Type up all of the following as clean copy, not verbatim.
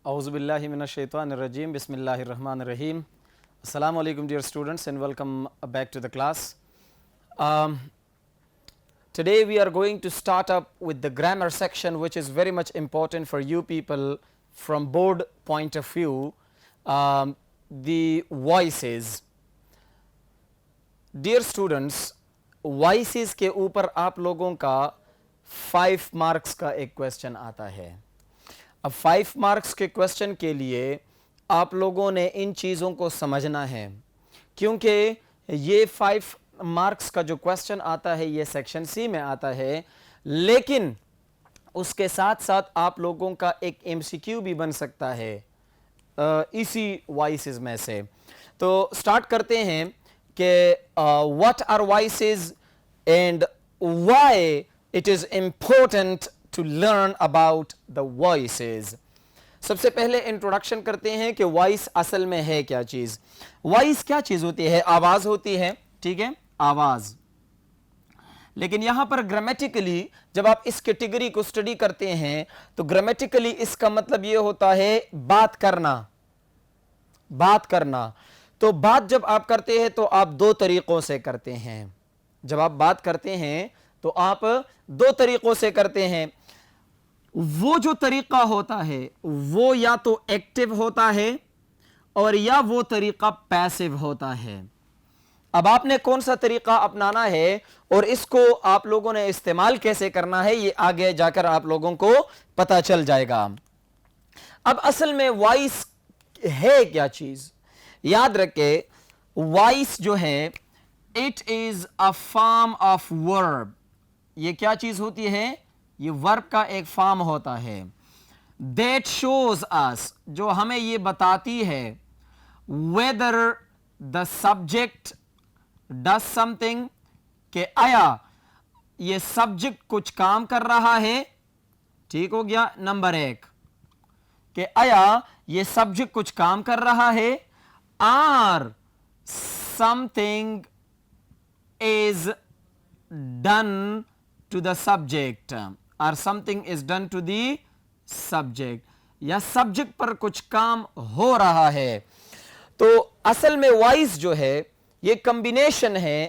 Auzubillahi minash-shaytanir-rajim. Bismillahir-rahmanir-rahim. Assalamu alaikum dear students and welcome back to the class. Today we are going to start up with the grammar section, which is very much important for you people from board point of view. The voices. Dear students, voices के ऊपर आप लोगों का 5 marks का एक question आता है. अब 5 मार्क्स के क्वेश्चन के लिए आप लोगों ने इन चीज़ों को समझना है, क्योंकि ये 5 मार्क्स का जो क्वेश्चन आता है ये सेक्शन सी में आता है, लेकिन उसके साथ साथ आप लोगों का एक एमसीक्यू भी बन सकता है इसी वॉइसेस में से. तो स्टार्ट करते हैं कि what are voices and why it is important to learn about the voices. सबसे पहले इंट्रोडक्शन करते हैं कि वॉइस असल में है क्या चीज. वॉइस क्या चीज होती है? आवाज होती है, ठीक है, आवाज. लेकिन यहां पर ग्रामेटिकली जब आप इस कैटेगरी को स्टडी करते हैं तो ग्रामेटिकली इसका मतलब यह होता है बात करना. बात करना. तो बात जब आप करते हैं तो आप दो तरीकों से करते हैं. जब आप बात करते हैं तो आप दो तरीकों से करते हैं. वो जो तरीका होता है वो या तो एक्टिव होता है और या वो तरीका पैसिव होता है. अब आपने कौन सा तरीका अपनाना है और इसको आप लोगों ने इस्तेमाल कैसे करना है ये आगे जाकर आप लोगों को पता चल जाएगा. अब असल में वॉइस है क्या चीज? याद रखे, वॉइस जो है it is a form of verb. ये क्या चीज होती है? ये वर्ब का एक फॉर्म होता है. दैट शोज अस, जो हमें ये बताती है whether the subject does something, कि आया ये सब्जेक्ट कुछ काम कर रहा है. ठीक हो गया नंबर 1, कि आया ये सब्जेक्ट कुछ काम कर रहा है, or something is done to the subject, or something is done to the subject, या सब्जेक्ट पर कुछ काम हो रहा है. तो असल में वॉइस जो है ये कॉम्बिनेशन है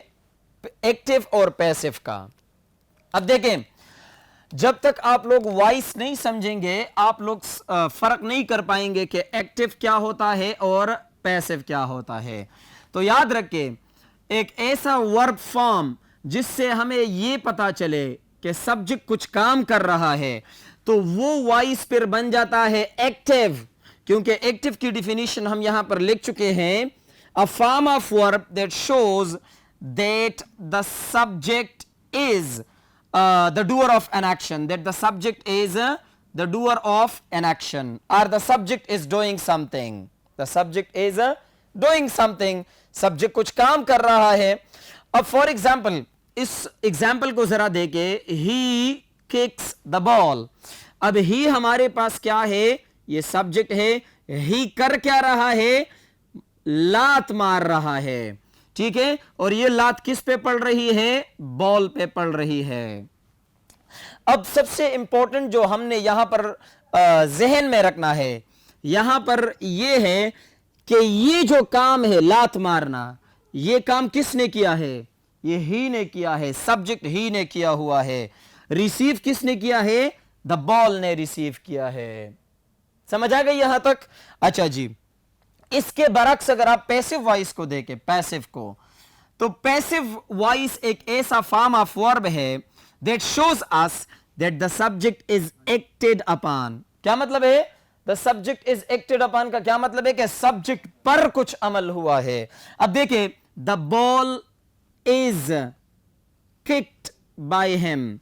एक्टिव और पैसिव का. अब देखें, जब तक आप लोग वॉइस नहीं समझेंगे आप लोग फर्क नहीं कर पाएंगे कि एक्टिव क्या होता है और पैसिव क्या होता है. तो याद रखें, एक ऐसा वर्ब फॉर्म जिससे हमें ये पता चले कि सब्जेक्ट कुछ काम कर रहा है तो वो वॉइस फिर बन जाता है एक्टिव, क्योंकि एक्टिव की डिफिनीशन हम यहां पर लिख चुके हैं. A form of verb that shows that the subject is the doer of an action, that the subject is the doer of an action, और the subject is doing something. The subject is doing something, subject कुछ काम कर रहा है. अब for example इस example को जरा देके, ही किक्स द बॉल. अब ही हमारे पास क्या है? ये सब्जेक्ट है. ही कर क्या रहा है? लात मार रहा है. ठीक है, और ये लात किस पे पड़ रही है? बॉल पे पड़ रही है. अब सबसे इंपॉर्टेंट जो हमने यहां पर जहन में रखना है यहां पर ये है कि ये जो काम है लात मारना, ये काम किसने किया है? ये ही ने किया है. सब्जेक्ट ही ने किया हुआ है. रिसीव किसने किया है? द बॉल ने रिसीव किया है. समझ आ गई यहां तक? अच्छा जी, इसके बरक्स अगर आप पैसिव वॉइस को देखें, पैसिव को, तो पैसिव वॉइस एक ऐसा फॉर्म ऑफ वर्ब है that shows us that the subject is acted upon. क्या मतलब है? The subject is acted upon का क्या मतलब है? कि सब्जेक्ट पर कुछ अमल हुआ है. अब देखिए, the ball is kicked by him.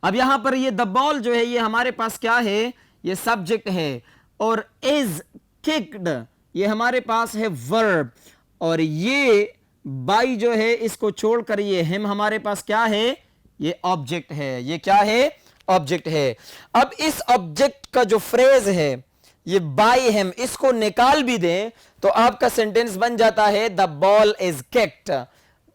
अब यहां पर ये द बॉल जो है ये हमारे पास क्या है? ये सब्जेक्ट है, और इज किक्ड ये हमारे पास है वर्ब, और ये बाय जो है इसको छोड़कर ये हिम हमारे पास क्या है? ये ऑब्जेक्ट है. ये क्या है? ऑब्जेक्ट है. अब इस ऑब्जेक्ट का जो फ्रेज है ये बाय हिम, इसको निकाल भी दें तो आपका सेंटेंस बन जाता है the ball is kicked.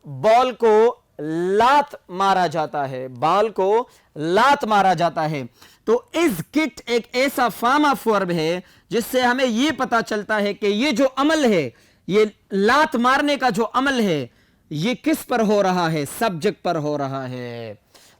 Ball को लात मारा जाता है. बॉल को लात मारा जाता है. तो इज किक्ड एक ऐसा फॉर्म ऑफ वर्ब है جس سے ہمیں یہ پتا چلتا ہے کہ یہ جو عمل ہے, یہ لات مارنے کا جو عمل ہے, یہ کس پر ہو رہا ہے, سبجیکٹ پر ہو رہا ہے.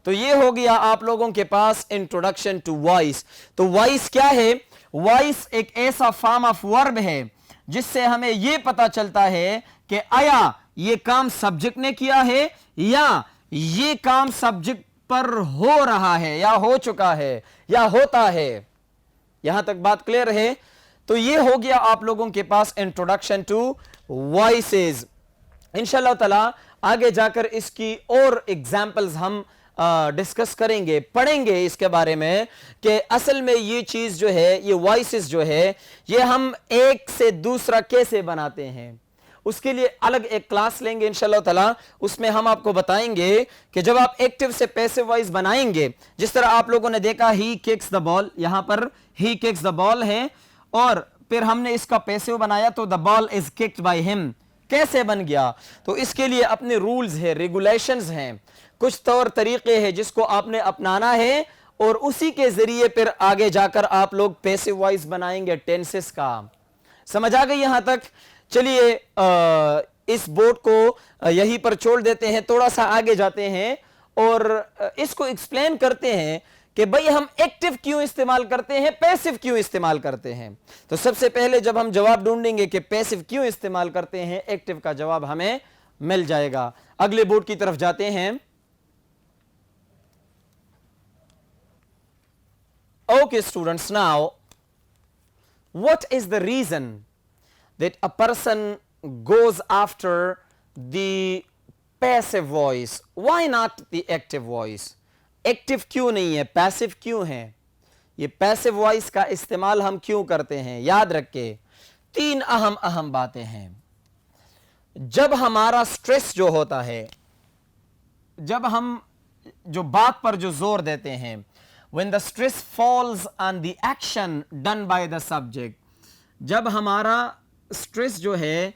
تو یہ ہو گیا آپ لوگوں کے پاس انٹروڈکشن ٹو وائس. تو وائس کیا ہے؟ وائس ایک ایسا فارم آف ورب ہے جس سے ہمیں یہ پتا چلتا ہے کہ آیا یہ کام سبجیکٹ نے کیا ہے یا یہ کام سبجیکٹ پر ہو رہا ہے یا ہو چکا ہے یا ہوتا ہے. یہاں تک بات کلیئر ہے؟ تو یہ ہو گیا آپ لوگوں کے پاس انٹروڈکشن ٹو وائسز. انشاءاللہ تعالی آگے جا کر اس کی اور ایگزامپلز ہم ڈسکس کریں گے, پڑھیں گے اس کے بارے میں کہ اصل میں یہ چیز جو ہے, یہ وائسز جو ہے, یہ ہم ایک سے دوسرا کیسے بناتے ہیں. اس کے لیے الگ ایک کلاس لیں گے انشاءاللہ تعالی. اس میں ہم آپ کو بتائیں گے کہ جب آپ ایکٹیو سے پیسو وائس بنائیں گے, جس طرح آپ لوگوں نے دیکھا ہی ککس دا بال, یہاں پر ہی ککس دا بال ہے اور پھر ہم نے اس کا پیسو بنایا تو دا بال از ککڈ بائی ہم. کیسے بن گیا؟ تو اس کے لیے اپنے رولز ہیں, ریگولیشنز ہیں, کچھ طور طریقے ہیں جس کو آپ نے اپنانا ہے اور اسی کے ذریعے پھر آگے جا کر آپ لوگ پیسو وائس بنائیں گے ٹینسز کا. سمجھ آ گئی یہاں تک؟ چلیے اس بورڈ کو یہیں پر چھوڑ دیتے ہیں, تھوڑا سا آگے جاتے ہیں اور اس کو ایکسپلین کرتے ہیں کہ بھئی ہم ایکٹیو کیوں استعمال کرتے ہیں, پیسو کیوں استعمال کرتے ہیں. تو سب سے پہلے جب ہم جواب ڈھونڈیں گے کہ پیسو کیوں استعمال کرتے ہیں, ایکٹیو کا جواب ہمیں مل جائے گا. اگلے بورڈ کی طرف جاتے ہیں. Okay students, now what is the reason that a person goes after the passive voice? Why not the active voice? Active کیوں نہیں ہے, پیسو کیوں ہے؟ یہ پیسو وائس کا استعمال ہم کیوں کرتے ہیں؟ یاد رکھے 3 اہم باتیں ہیں. جب ہمارا سٹریس جو ہوتا ہے, جب ہم جو بات پر جو زور دیتے ہیں, when the stress falls on the action done by the subject, جب ہمارا سٹریس جو ہے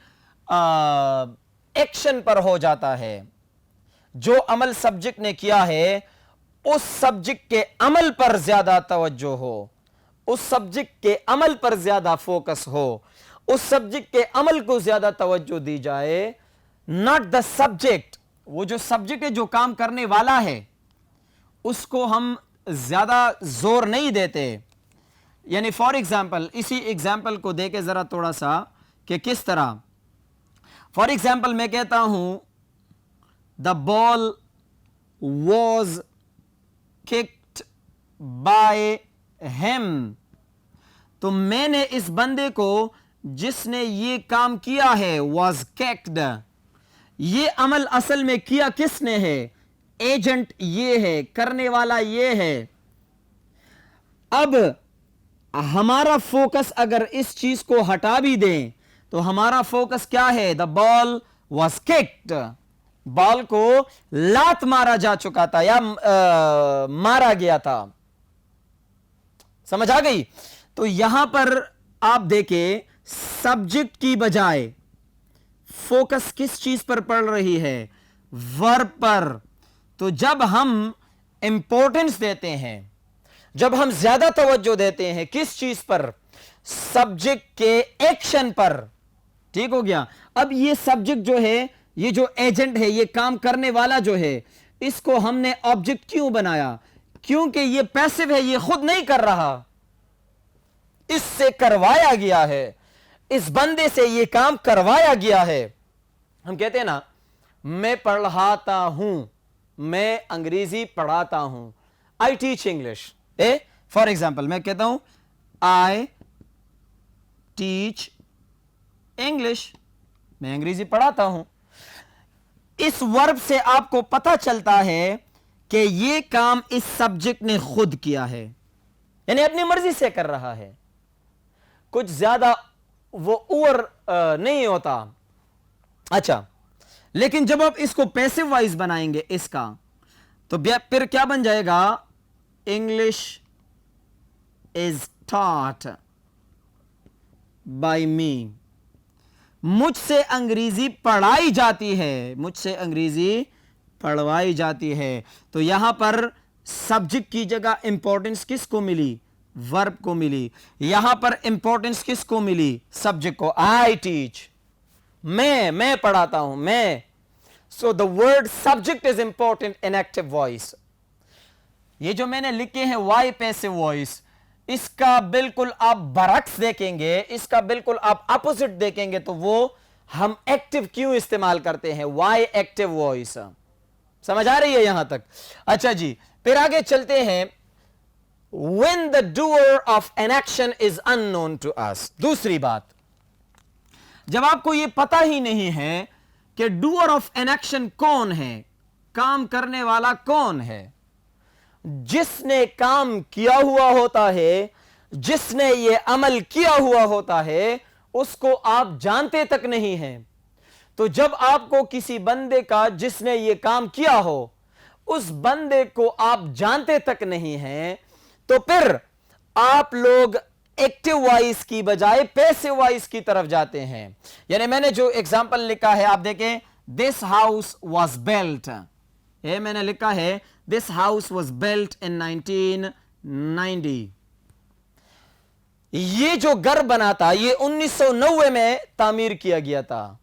ایکشن پر ہو جاتا ہے, جو عمل سبجیکٹ نے کیا ہے اس سبجیکٹ کے عمل پر زیادہ توجہ ہو, اس سبجیکٹ کے عمل پر زیادہ فوکس ہو, اس سبجیکٹ کے عمل کو زیادہ توجہ دی جائے, not the subject. وہ جو سبجیکٹ ہے, جو کام کرنے والا ہے, اس کو ہم زیادہ زور نہیں دیتے. یعنی فار ایگزامپل, اسی ایگزامپل کو دے کے ذرا تھوڑا سا کہ کس طرح. فار ایگزامپل میں کہتا ہوں the ball was kicked by him. تو میں نے اس بندے کو جس نے یہ کام کیا ہے was kicked, یہ عمل اصل میں کیا کس نے ہے؟ ایجنٹ یہ ہے, کرنے والا یہ ہے. اب ہمارا فوکس اگر اس چیز کو ہٹا بھی دیں تو ہمارا فوکس کیا ہے؟ the ball was kicked, بال کو لات مارا جا چکا تھا یا مارا گیا تھا. سمجھ آ گئی؟ تو یہاں پر آپ دیکھیں سبجیکٹ کی بجائے فوکس کس چیز پر پڑ رہی ہے؟ ورب پر. تو جب ہم امپورٹنس دیتے ہیں, جب ہم زیادہ توجہ دیتے ہیں کس چیز پر؟ سبجیکٹ کے ایکشن پر. ٹھیک ہو گیا؟ اب یہ سبجیکٹ جو ہے, یہ جو ایجنٹ ہے, یہ کام کرنے والا جو ہے, اس کو ہم نے آبجیکٹ کیوں بنایا؟ کیونکہ یہ پیسو ہے, یہ خود نہیں کر رہا, اس سے کروایا گیا ہے, اس بندے سے یہ کام کروایا گیا ہے. ہم کہتے ہیں نا میں پڑھاتا ہوں, میں انگریزی پڑھاتا ہوں, I teach English. For example میں کہتا ہوں I teach English, میں انگریزی پڑھاتا ہوں. اس ورب سے آپ کو پتا چلتا ہے کہ یہ کام اس سبجیکٹ نے خود کیا ہے, یعنی اپنی مرضی سے کر رہا ہے, کچھ زیادہ وہ اوور نہیں ہوتا. اچھا, لیکن جب آپ اس کو پیسو وائز بنائیں گے اس کا, تو پھر کیا بن جائے گا؟ English is taught by me, مجھ سے انگریزی پڑھائی جاتی ہے, مجھ سے انگریزی پڑھوائی جاتی ہے. تو یہاں پر سبجیکٹ کی جگہ امپورٹنس کس کو ملی؟ वर्ब को मिली। यहां पर इंपॉर्टेंस किसको मिली? सब्जेक्ट को। आई टीच, मैं पढ़ाता हूं, मैं। So the word subject is important in active voice. ये जो मैंने लिखे हैं वाई पैसिव वॉइस, इसका बिल्कुल आप बरक्स देखेंगे, इसका बिल्कुल आप अपोजिट देखेंगे तो वो हम एक्टिव क्यों इस्तेमाल करते हैं? Why active voice. समझ आ रही है यहां तक? अच्छा जी, फिर आगे चलते हैं। When the doer of an action is unknown to us, दूसरी बात, जब आपको यह पता ही नहीं है कि doer of an action कौन है, काम करने वाला कौन है, जिसने काम किया हुआ होता है, जिसने ये अमल किया हुआ होता है, उसको आप जानते तक नहीं हैं। तो जब आपको किसी बंदे का जिसने ये काम किया हो, उस बंदे को आप जानते तक नहीं हैं, तो फिर आप लोग एक्टिव वॉइस की बजाय पैसिव वॉइस की तरफ जाते हैं। यानी मैंने जो एग्जांपल लिखा है आप देखें, दिस हाउस वाज बिल्ट, ये मैंने लिखा है this house was built in 1990। ये जो घर बना था ये 1990 में तामीर किया गया था।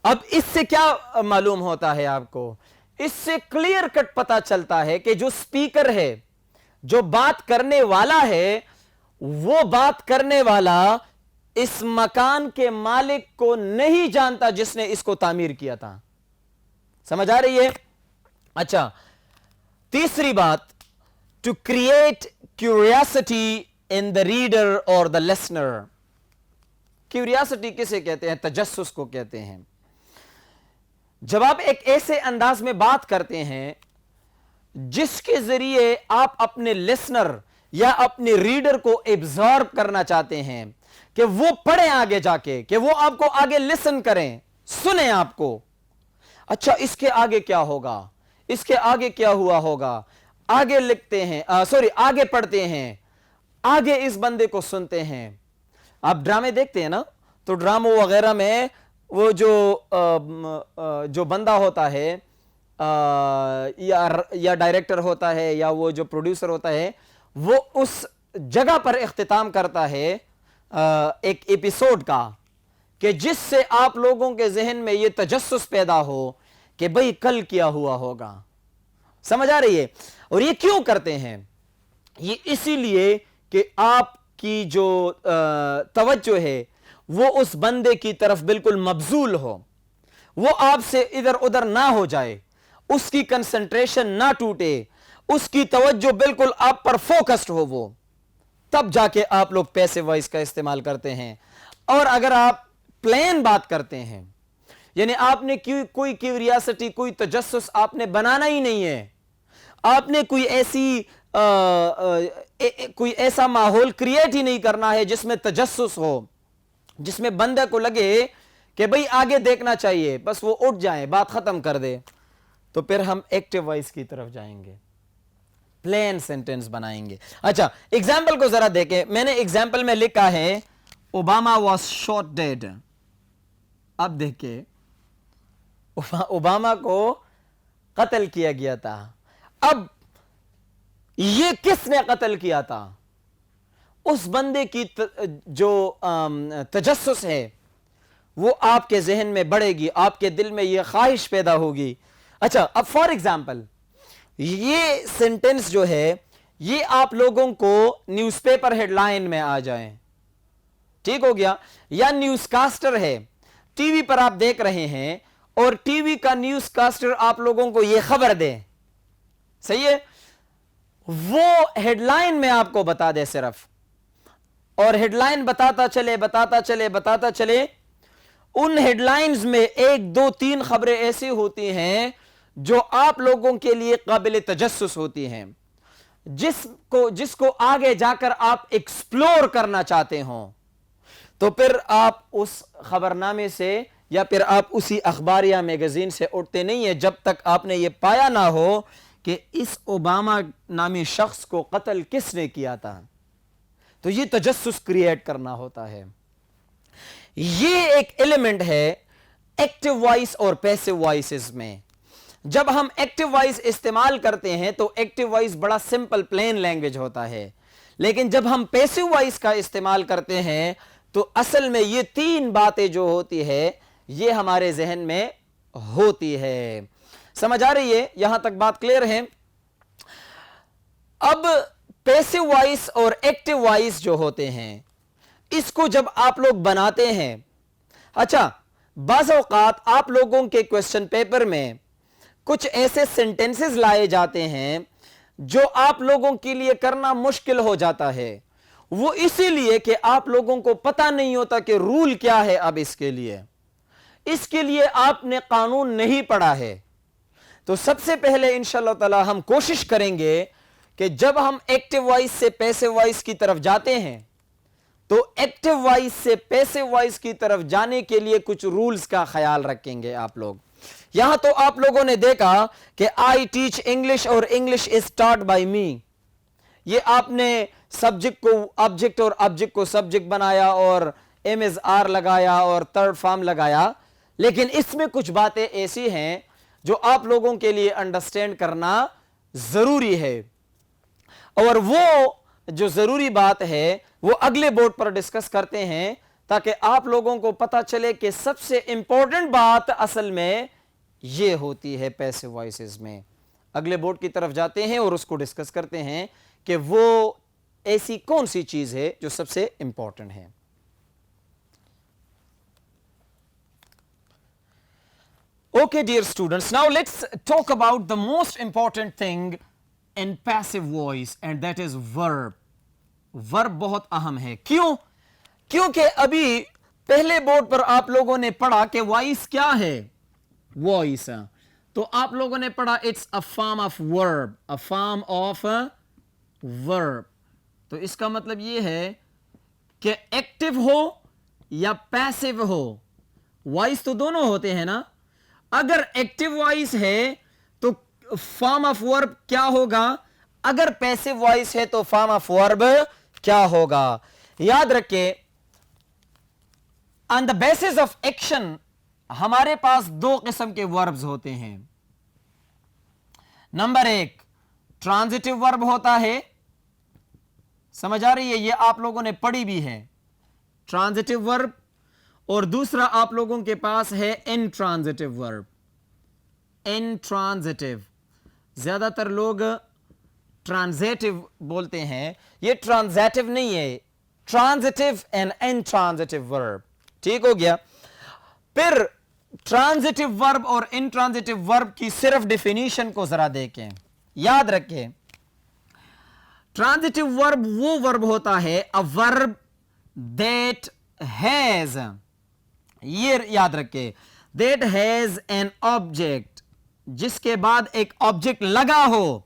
अब इससे क्या मालूम होता है आपको? इससे क्लियर कट पता चलता है कि जो स्पीकर है, जो बात करने वाला है, वो बात करने वाला इस मकान के मालिक को नहीं जानता जिसने इसको तामीर किया था। समझ आ रही है? अच्छा, तीसरी बात, to create curiosity in the reader और द लिसनर। क्यूरियोसिटी किसे कहते हैं? तजस्सुस को कहते हैं। जब आप एक ऐसे अंदाज में बात करते हैं जिसके जरिए आप अपने लिसनर या अपने रीडर को एब्जॉर्ब करना चाहते हैं कि वो पढ़ें आगे जाके, कि वो आपको आगे लिसन करें, सुने आपको। अच्छा, इसके आगे क्या होगा, इसके आगे क्या हुआ होगा, आगे लिखते हैं, आगे पढ़ते हैं, आगे इस बंदे को सुनते हैं। आप ड्रामे देखते हैं ना, तो ड्रामों वगैरह में वो जो बंदा होता है या डायरेक्टर होता है या वो जो प्रोड्यूसर होता है, वो उस जगह पर इख्तिताम करता है एक एपिसोड का कि जिससे आप लोगों के जहन में ये तजस्सुस पैदा हो कि भाई कल क्या हुआ होगा। समझ आ रही है? और ये क्यों करते हैं? ये इसीलिए कि आपकी जो तवज्जो है वो उस बंदे की तरफ बिल्कुल मबजूल हो, वो आपसे इधर उधर ना हो जाए, उसकी कंसंट्रेशन ना टूटे, उसकी तवज्जो बिल्कुल आप पर फोकस्ड हो, वो तब जाके आप लोग पैसिव वॉइस का इस्तेमाल करते हैं। और अगर आप प्लेन बात करते हैं, यानी आपने कोई क्यूरियोसिटी, कोई तजस्सुस आपने बनाना ही नहीं है, आपने कोई ऐसा माहौल क्रिएट ही नहीं करना है जिसमें तजस्सुस हो, जिसमें बंदे को लगे कि भाई आगे देखना चाहिए, बस वो उठ जाए, बात खत्म कर दे, तो फिर हम एक्टिव वॉइस की तरफ जाएंगे, प्लेन सेंटेंस बनाएंगे। अच्छा, एग्जाम्पल को जरा देखें। मैंने एग्जाम्पल में लिखा है ओबामा वॉज शॉट डेड। अब देखिए, ओबामा को कत्ल किया गया था। अब ये किसने कत्ल किया था? उस बंदे की जो तजस्सुस है वो आपके जहन में बढ़ेगी, आपके दिल में ये ख्वाहिश पैदा होगी। अच्छा, अब फॉर एग्जाम्पल ये सेंटेंस जो है ये आप लोगों को न्यूज़पेपर हेडलाइन में आ जाए, ठीक हो गया, या न्यूज़कास्टर है, टीवी पर आप देख रहे हैं और टीवी का न्यूज़कास्टर आप लोगों को ये खबर दे, सही है, वो हेडलाइन में आपको बता दे सिर्फ, और हेडलाइन बताता चले, उन हेडलाइंस में 1, 2, 3 खबरें ऐसी होती हैं जो आप लोगों के लिए काबिल तजस्सुस होती हैं, जिसको आगे जाकर आप एक्सप्लोर करना चाहते हो, तो फिर आप उस खबरनामे से या फिर आप उसी अखबार या मैगजीन से उठते नहीं है जब तक आपने ये पाया ना हो कि इस ओबामा नामी शख्स को कत्ल किसने किया था। तो ये तजस्सुस क्रिएट करना होता है। ये एक एलिमेंट है एक्टिव वॉइस और पैसिव वॉइसेस में। जब हम एक्टिव वॉइस इस्तेमाल करते हैं तो एक्टिव वॉइस बड़ा सिंपल प्लेन लैंग्वेज होता है, لیکن جب ہم پیسو وائس کا استعمال کرتے ہیں تو اصل میں یہ تین باتیں جو ہوتی ہے یہ ہمارے ذہن میں ہوتی ہے. سمجھ آ رہی ہے؟ یہاں تک بات کلیئر ہے. اب پیسو وائس اور ایکٹیو وائس جو ہوتے ہیں اس کو جب آپ لوگ بناتے ہیں, اچھا بعض اوقات آپ لوگوں کے کوسچن پیپر میں کچھ ایسے سینٹنسز لائے جاتے ہیں جو آپ لوگوں کے لیے کرنا مشکل ہو جاتا ہے, وہ اسی لیے کہ آپ لوگوں کو پتہ نہیں ہوتا کہ رول کیا ہے. اب اس کے لیے آپ نے قانون نہیں پڑھا ہے. تو سب سے پہلے انشاءاللہ تعالی ہم کوشش کریں گے کہ جب ہم ایکٹیو وائس سے پیسو وائس کی طرف جاتے ہیں تو ایکٹیو وائس سے پیسو وائس کی طرف جانے کے لیے کچھ رولز کا خیال رکھیں گے آپ لوگ. یہاں تو آپ لوگوں نے دیکھا کہ آئی ٹیچ انگلش اور English is taught by me. یہ آپ نے سبجیکٹ کو آبجیکٹ اور آبجیکٹ کو سبجیکٹ بنایا اور ایم از آر لگایا اور تھرڈ فارم لگایا, لیکن اس میں کچھ باتیں ایسی ہیں جو آپ لوگوں کے لیے انڈرسٹینڈ کرنا ضروری ہے, اور وہ جو ضروری بات ہے وہ اگلے بورڈ پر ڈسکس کرتے ہیں تاکہ آپ لوگوں کو پتا چلے کہ سب سے امپورٹنٹ بات اصل میں یہ ہوتی ہے پیسو وائسز میں. اگلے بورڈ کی طرف جاتے ہیں اور اس کو ڈسکس کرتے ہیں کہ وہ ایسی کون سی چیز ہے جو سب سے امپورٹنٹ ہے. Okay dear students, now let's talk about the most important thing in passive voice and that is verb. Verb بہت اہم ہے. کیوں؟ کیونکہ ابھی پہلے بورڈ پر آپ لوگوں نے پڑھا کہ وائس کیا ہے. وائس تو آپ لوگوں نے پڑھا it's a form of verb, a form of verb. تو اس کا مطلب یہ ہے کہ ایکٹیو ہو یا پیسو ہو, وائس تو دونوں ہوتے ہیں نا. اگر ایکٹیو وائس ہے تو فارم آف ورب کیا ہوگا, اگر پیسو وائس ہے تو فارم آف ورب کیا ہوگا. یاد رکھیں آن دا بیسس آف ایکشن ہمارے پاس دو قسم کے وربز ہوتے ہیں. نمبر ایک ٹرانزٹیو ورب ہوتا ہے, سمجھ آ رہی ہے, یہ آپ لوگوں نے پڑھی بھی ہے ٹرانزٹیو ورب, اور دوسرا آپ لوگوں کے پاس ہے انٹرانزٹیو ورب. انٹرانزٹیو زیادہ تر لوگ ٹرانزیٹیو بولتے ہیں, یہ ٹرانزیٹیو نہیں ہے, ٹرانزٹیو اینڈ انٹرانزٹیو ورب. ٹھیک ہو گیا. پھر ٹرانزٹیو ورب اور انٹرانزٹیو ورب کی صرف ڈیفینیشن کو ذرا دیکھیں. یاد رکھیں ٹرانزٹیو ورب وہ ورب ہوتا ہے a verb that has, یہ یاد رکھیں, that has an object, جس کے بعد ایک آبجیکٹ لگا ہو,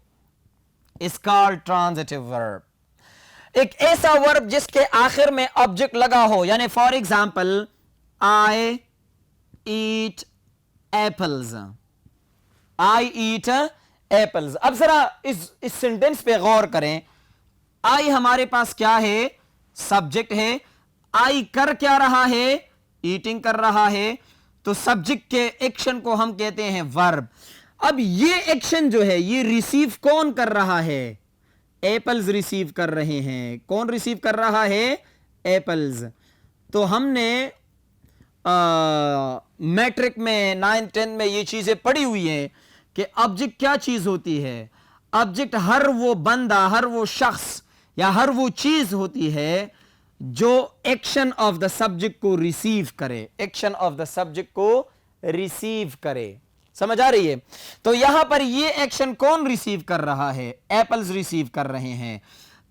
is called transitive verb. ایک ایسا ورب جس کے آخر میں آبجیکٹ لگا ہو, یعنی for example I eat apples, I eat apples. اب ذرا اس سینٹنس پہ غور کریں. I ہمارے پاس کیا ہے, سبجیکٹ ہے. I کر کیا رہا ہے, ایٹنگ کر رہا ہے, تو سبجیکٹ کے ایکشن کو ہم کہتے ہیں ورب. اب یہ ایکشن جو ہے یہ ریسیو کون کر رہا ہے, ایپلز ریسیو کر رہے ہیں. کون ریسیو کر رہا ہے, ایپلز. تو ہم نے میٹرک میں 9th 10th میں یہ چیزیں پڑھی ہوئی ہیں کہ آبجیکٹ کیا چیز ہوتی ہے. آبجیکٹ ہر وہ بندہ, ہر وہ شخص یا ہر وہ چیز ہوتی ہے جو ایکشن آف دا سبجیکٹ کو ریسیو کرے, ایکشن آف دا سبجیکٹ کو ریسیو کرے. سمجھ آ رہی ہے. تو یہاں پر یہ ایکشن کون ریسیو کر رہا ہے, ایپلز ریسیو کر رہے ہیں.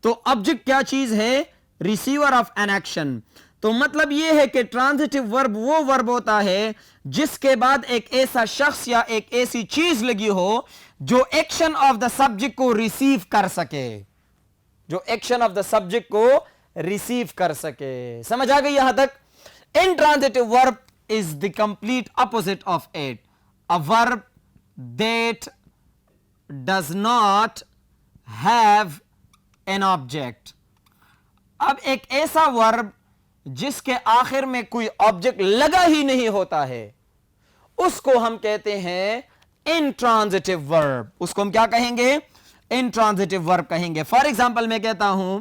تو آبجیکٹ کیا چیز ہے, ریسیور آف این ایکشن. تو مطلب یہ ہے کہ ٹرانزٹیو ورب وہ ورب ہوتا ہے جس کے بعد ایک ایسا شخص یا ایک ایسی چیز لگی ہو جو ایکشن آف دا سبجیکٹ کو ریسیو کر سکے, جو ایکشن آف دا سبجیکٹ کو ریسیو کر سکے. سمجھ آ گئی یہاں تک. Intransitive verb is the complete opposite of it, a verb that does not have an object. اب ایک ایسا ورب جس کے آخر میں کوئی آبجیکٹ لگا ہی نہیں ہوتا ہے اس کو ہم کہتے ہیں انٹرانزٹیو ورب. اس کو ہم کیا کہیں گے, انٹرانزٹیو ورب کہیں گے. فار ایگزامپل میں کہتا ہوں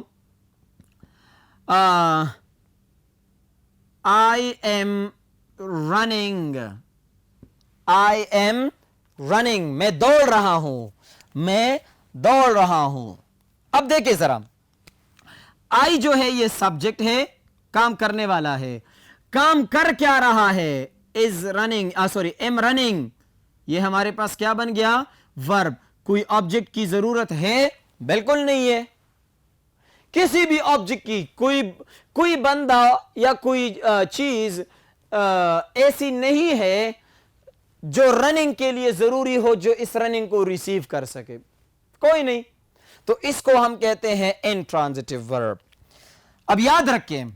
I am running. I am running. मैं दौड़ रहा हूं, मैं दौड़ रहा हूं. अब देखिए जरा, I जो है ये सब्जेक्ट है, काम करने वाला है. काम कर क्या रहा है? Is running, am running. ये हमारे पास क्या बन गया? वर्ब. कोई ऑब्जेक्ट की जरूरत है? बिल्कुल नहीं है. किसी भी ऑब्जेक्ट की, कोई बंदा या कोई चीज ऐसी नहीं है जो रनिंग के लिए जरूरी हो, जो इस रनिंग को रिसीव कर सके. कोई नहीं. तो इसको हम कहते हैं इंट्रांजिटिव वर्ब. अब याद रखें,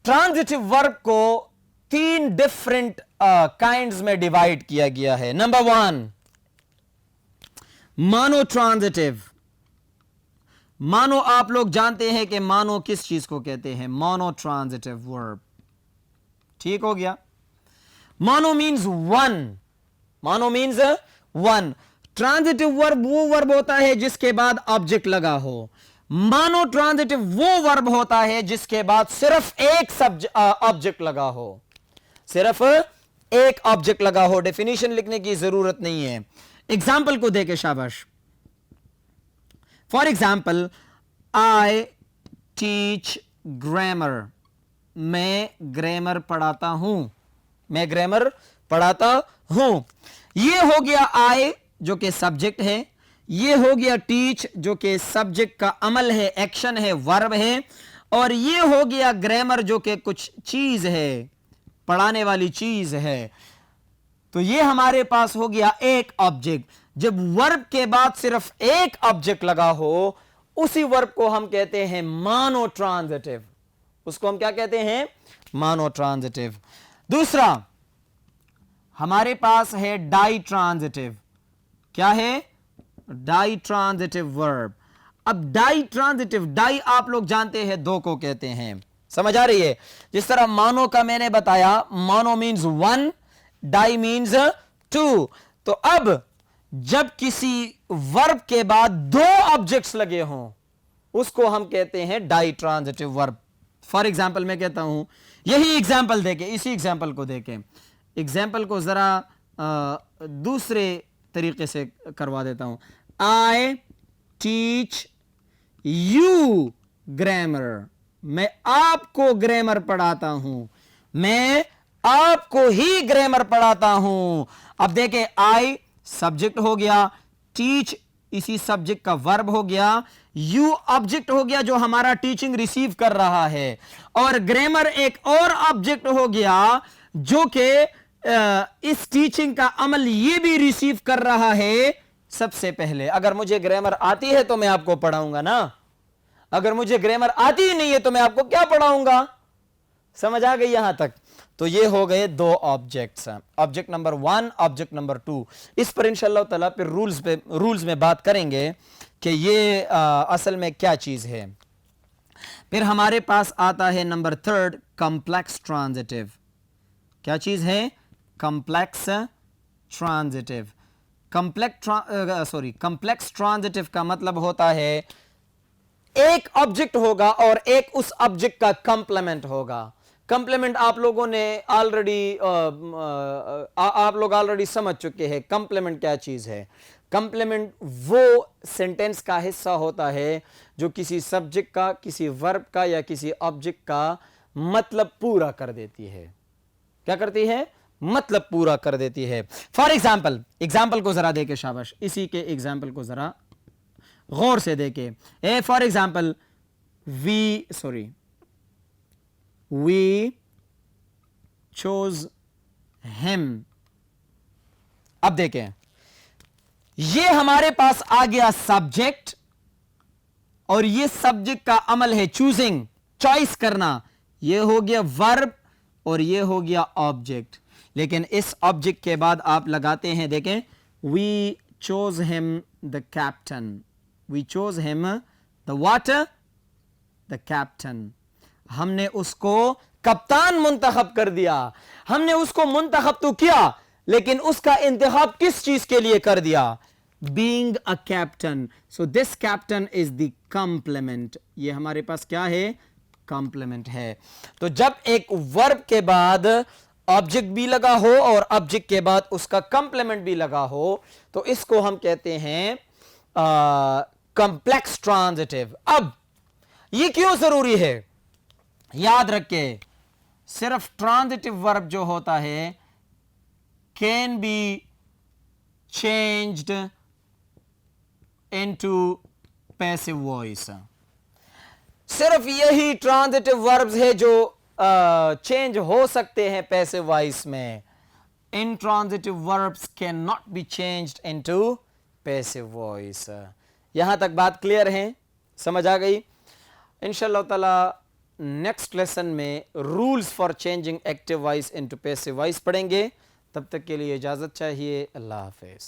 ट्रांजिटिव वर्ब को 3 डिफरेंट काइंड्स में डिवाइड किया गया है. नंबर 1, मानो ट्रांजिटिव. मानो आप लोग जानते हैं कि मानो किस चीज को कहते हैं? Mono transitive verb. ठीक हो गया. मानो मीन्स वन. मानो मीन्स वन. ट्रांजिटिव वर्ब वो वर्ब होता है जिसके बाद ऑब्जेक्ट लगा हो. मानो ट्रांजिटिव वो वर्ब होता है जिसके बाद सिर्फ एक ऑब्जेक्ट लगा हो. सिर्फ एक ऑब्जेक्ट लगा हो. डेफिनेशन लिखने की जरूरत नहीं है. एग्जाम्पल को देके शाबाश. For example, I teach grammar. मैं ग्रामर पढ़ाता हूं. मैं ग्रामर पढ़ाता हूं. ये हो गया आई जो कि सब्जेक्ट है. ये हो गया टीच जो कि सब्जेक्ट का अमल है, एक्शन है, वर्ब है. और ये हो गया ग्रामर जो कि कुछ चीज है, पढ़ाने वाली चीज है. तो ये हमारे पास हो गया एक ऑब्जेक्ट. जब वर्ब के बाद सिर्फ एक ऑब्जेक्ट लगा हो, उसी वर्ब को हम कहते हैं मानो ट्रांजिटिव. उसको हम क्या कहते हैं? मानो ट्रांजिटिव. दूसरा हमारे पास है डाई ट्रांजिटिव. क्या है? Ditransitive verb. अब डाई ट्रांजिटिव, डाई आप लोग जानते हैं 2 को कहते हैं. समझ आ रही है? जिस तरह मानो का मैंने बताया, मानो मीन्स 1, डाई मीन्स 2. तो अब जब किसी वर्ब के बाद 2 ऑब्जेक्ट्स लगे हों, उसको हम कहते हैं ditransitive verb. For example मैं कहता हूं, यही एग्जाम्पल देके, इसी एग्जाम्पल को देके, एग्जाम्पल को जरा दूसरे तरीके से करवा देता हूं. I teach you grammar. मैं आपको ग्रामर पढ़ाता हूं. मैं आपको ही ग्रामर पढ़ाता हूं. अब देखें, आई सब्जेक्ट हो गया, टीच इसी सब्जेक्ट का वर्ब हो गया, यू ऑब्जेक्ट हो गया जो हमारा टीचिंग रिसीव कर रहा है, और ग्रामर एक और ऑब्जेक्ट हो गया जो कि इस टीचिंग का अमल ये भी रिसीव कर रहा है. सबसे पहले अगर मुझे ग्रामर आती है तो मैं आपको पढ़ाऊंगा ना. अगर मुझे ग्रामर आती ही नहीं है तो मैं आपको क्या पढ़ाऊंगा? समझ आ गई यहां तक? तो ये हो गए 2 objects. Object number 1, object number 2. इस पर इंशाअल्लाह ताला फिर रूल्स में बात करेंगे कि ये असल में क्या चीज है. फिर हमारे पास आता है नंबर 3, कॉम्प्लेक्स ट्रांजिटिव. क्या चीज है? Complex transitive. कॉम्प्लेक्स ट्रांजिटिव का मतलब होता है एक ऑब्जेक्ट होगा और एक उस ऑब्जेक्ट का कंप्लीमेंट होगा. कंप्लीमेंट आप लोगों ने ऑलरेडी समझ चुके हैं. कंप्लीमेंट क्या चीज है? कंप्लीमेंट वो सेंटेंस का हिस्सा होता है जो किसी सब्जेक्ट का, किसी वर्ब का या किसी ऑब्जेक्ट का मतलब पूरा कर देती है. क्या करती है? मतलब पूरा कर देती है. फॉर एग्जाम्पल को जरा देखे शाबाश. इसी के एग्जाम्पल को जरा गौर से देखे. For example, we chose him. अब देखें, ये हमारे पास आ गया सब्जेक्ट, और ये सब्जेक्ट का अमल है चूजिंग, चॉइस करना. ये हो गया वर्ब और ये हो गया ऑब्जेक्ट. लेकिन इस ऑब्जेक्ट के बाद आप लगाते हैं, देखें, we chose him the captain. We chose him the what? The captain. हमने उसको कप्तान मुंतखब कर दिया. हमने उसको मुंतखब तो किया, लेकिन उसका इंतखाब किस चीज के लिए कर दिया? being a captain. So this captain is the complement. ये हमारे पास क्या है? complement है. तो जब एक वर्ब के बाद ऑब्जेक्ट भी लगा हो और ऑब्जेक्ट के बाद उसका कंप्लीमेंट भी लगा हो तो इसको हम कहते हैं कॉम्प्लेक्स ट्रांजिटिव. अब ये क्यों जरूरी है? याद रखे, सिर्फ ट्रांजिटिव वर्ब जो होता है can be changed into passive voice. सिर्फ यही ट्रांजिटिव वर्ब्स है जो चेंज हो सकते हैं पैसिव वॉइस में. intransitive verbs cannot be changed into passive voice. यहां तक बात क्लियर है? समझ आ गई? इंशाअल्लाह ताला नेक्स्ट लेसन में rules for changing active voice into passive voice पढ़ेंगे. तब तक के लिए इजाजत चाहिए. अल्लाह हाफिज.